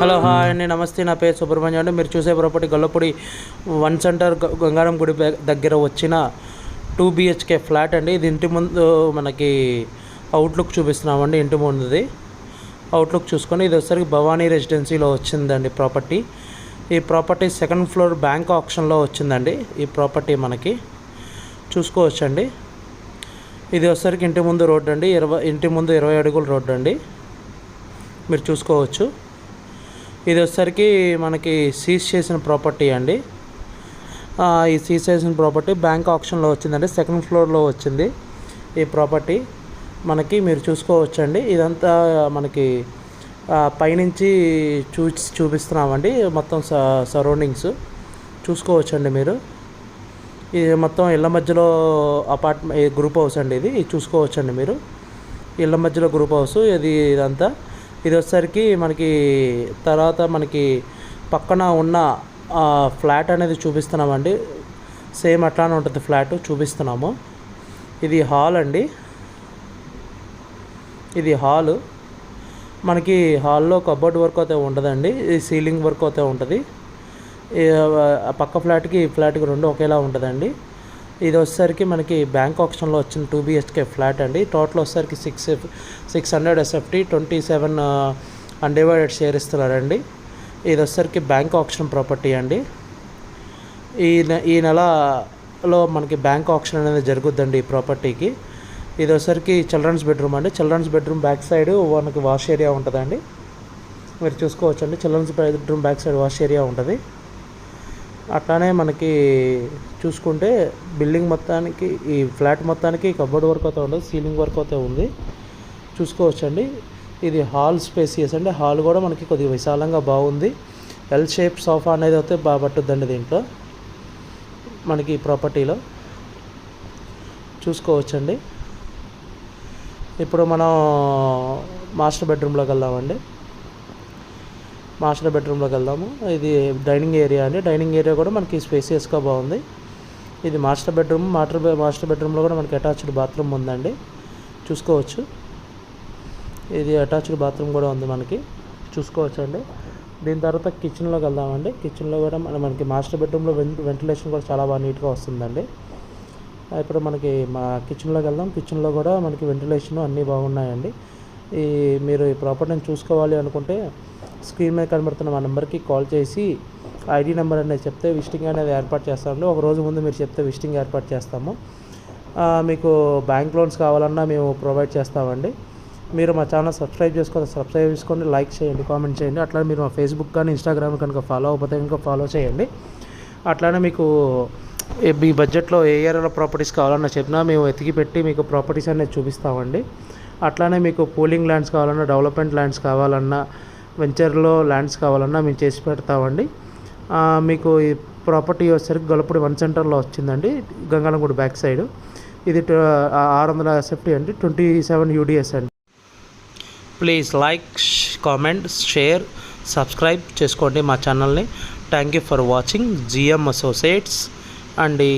Hello hi అండి, నమస్తే. నా పేరు సుబ్రహ్మణ్యం అండి. మీరు చూసే property Gollapudi one centre Gangaram గుడి దగ్గర వచ్చిన 2 BHK ఫ్లాట్ అండి. ఇది ఇంటి ముందు మనకి అవుట్లుక్ చూపిస్తున్నామండి. ఇంటి ముందుది అవుట్లుక్ చూసుకొని ఇది వచ్చేసరికి భవానీ రెసిడెన్సీలో వచ్చిందండి ప్రాపర్టీ. ఈ ప్రాపర్టీ 2nd ఫ్లోర్ బ్యాంక్ ఆప్షన్లో వచ్చిందండి. ఈ ప్రాపర్టీ మనకి చూసుకోవచ్చండి. ఇది వచ్చేసరికి ఇంటి ముందు రోడ్డు అండి. ఇంటి ముందు 20 అడుగుల రోడ్డు అండి, మీరు చూసుకోవచ్చు. ఇది వచ్చేసరికి మనకి సీజ్ చేసిన ప్రాపర్టీ అండి. ఈ సీజ్ చేసిన ప్రాపర్టీ బ్యాంక్ ఆప్షన్లో వచ్చిందండి. 2nd ఫ్లోర్లో వచ్చింది ఈ ప్రాపర్టీ మనకి, మీరు చూసుకోవచ్చండి. ఇదంతా మనకి పైనుంచి చూపిస్తున్నామండి. మొత్తం సరౌండింగ్స్ చూసుకోవచ్చండి మీరు. ఇది మొత్తం ఇళ్ళ మధ్యలో అపార్ట్మెంట్ గ్రూప్ హౌస్ అండి. ఇది చూసుకోవచ్చండి మీరు. ఇళ్ళ మధ్యలో గ్రూప్ హౌస్ ఇదంతా. ఇది వచ్చేసరికి మనకి తర్వాత మనకి పక్కన ఉన్న ఫ్లాట్ అనేది చూపిస్తున్నామండి. సేమ్ అట్లానే ఉంటుంది ఫ్లాట్, చూపిస్తున్నాము. ఇది హాల్ అండి. ఇది హాలు మనకి. హాల్లో కబోర్డ్ వర్క్ అయితే ఉండదండి, ఈ సీలింగ్ వర్క్ అయితే ఉంటుంది. పక్క ఫ్లాట్కి ఈ ఫ్లాట్కి రెండు ఒకేలా ఉంటుందండి. ఇది వచ్చేసరికి మనకి బ్యాంక్ ఆప్షన్లో వచ్చిన 2 BHK ఫ్లాట్ అండి. టోటల్ వచ్చేసరికి 600 SFT 27 అన్డివైడెడ్ షేర్ ఇస్తున్నారండి. ఇది వచ్చేసరికి బ్యాంక్ ఆప్షన్ ప్రాపర్టీ అండి. ఈ నెలలో మనకి బ్యాంక్ ఆప్షన్ అనేది జరుగుద్దండి ఈ ప్రాపర్టీకి. ఇది వచ్చేసరికి చిల్డ్రన్స్ బెడ్రూమ్ అండి. చిల్డ్రన్స్ బెడ్రూమ్ బ్యాక్ సైడ్ మనకి వాష్ ఏరియా ఉంటుందండి, మీరు చూసుకోవచ్చండి. Childrens bedroom back side wash area ఉంటుంది. అట్లానే మనకి చూసుకుంటే బిల్డింగ్ మొత్తానికి, ఈ ఫ్లాట్ మొత్తానికి కబోర్డ్ వర్క్ అయితే ఉండదు, సీలింగ్ వర్క్ అయితే ఉంది, చూసుకోవచ్చండి. ఇది హాల్ స్పేసియస్ అండి. హాల్ కూడా మనకి కొద్దిగా విశాలంగా బాగుంది. ఎల్ షేప్ సోఫా అనేది అయితే బాగా పట్టుద్దండి దీంట్లో మనకి ఈ ప్రాపర్టీలో, చూసుకోవచ్చండి. ఇప్పుడు మనం మాస్టర్ బెడ్రూమ్లోకి వెళ్దామండి. మాస్టర్ బెడ్రూమ్లోకి వెళ్దాము. ఇది డైనింగ్ ఏరియా అండి. డైనింగ్ ఏరియా కూడా మనకి స్పేసియస్గా బాగుంది. ఇది మాస్టర్ బెడ్రూమ్. మాస్టర్ బెడ్రూమ్లో కూడా మనకి అటాచ్డ్ బాత్రూమ్ ఉందండి, చూసుకోవచ్చు. ఇది అటాచ్డ్ బాత్రూమ్ కూడా ఉంది మనకి, చూసుకోవచ్చండి. దీని తర్వాత కిచెన్లోకి వెళ్దామండి. కిచెన్లో కూడా మనకి మాస్టర్ బెడ్రూమ్లో వెంటిలేషన్ కూడా చాలా బాగా నీట్గా వస్తుందండి. ఇప్పుడు మనకి మా కిచెన్లోకి వెళ్దాం. కిచెన్లో కూడా మనకి వెంటిలేషన్ అన్నీ బాగున్నాయండి. మీరు ఈ ప్రాపర్టీని చూసుకోవాలి అనుకుంటే స్క్రీన్ మీద కనబడుతున్న మా నెంబర్కి కాల్ చేసి ID నెంబర్ అనేది చెప్తే విజిటింగ్ అనేది ఏర్పాటు చేస్తామండి. ఒక రోజు ముందు మీరు చెప్తే విజిటింగ్ ఏర్పాటు చేస్తాము. మీకు బ్యాంక్ లోన్స్ కావాలన్నా మేము ప్రొవైడ్ చేస్తామండి. మీరు మా ఛానల్ సబ్స్క్రైబ్ చేసుకోండి, లైక్ చేయండి, కామెంట్ చేయండి. అట్లా మీరు మా ఫేస్బుక్ కానీ ఇన్స్టాగ్రామ్ కనుక ఫాలో అవ్వకపోతే కనుక ఫాలో చేయండి. అట్లానే మీకు మీ బడ్జెట్లో ఏ ఏరియాలో ప్రాపర్టీస్ కావాలన్నా చెప్పినా మేము వెతికి పెట్టి మీకు ప్రాపర్టీస్ అనేది చూపిస్తామండి. అట్లానే మీకు పూలింగ్ ల్యాండ్స్ కావాలన్నా, డెవలప్మెంట్ ల్యాండ్స్ కావాలన్నా, వెంచర్లో ల్యాండ్స్ కావాలన్నా మేము చేసి పెడతామండి. మీకు ఈ ప్రాపర్టీ వచ్చేసరికి గొల్లపూడి వన్ సెంటర్లో వచ్చిందండి, గంగారం గుడి బ్యాక్ సైడ్. ఇది 600 SFT అండి, 27 UDS అండి. Please like, comment, share, subscribe చేసుకోండి మా ఛానల్ని. Thank you for watching GM associates అండి.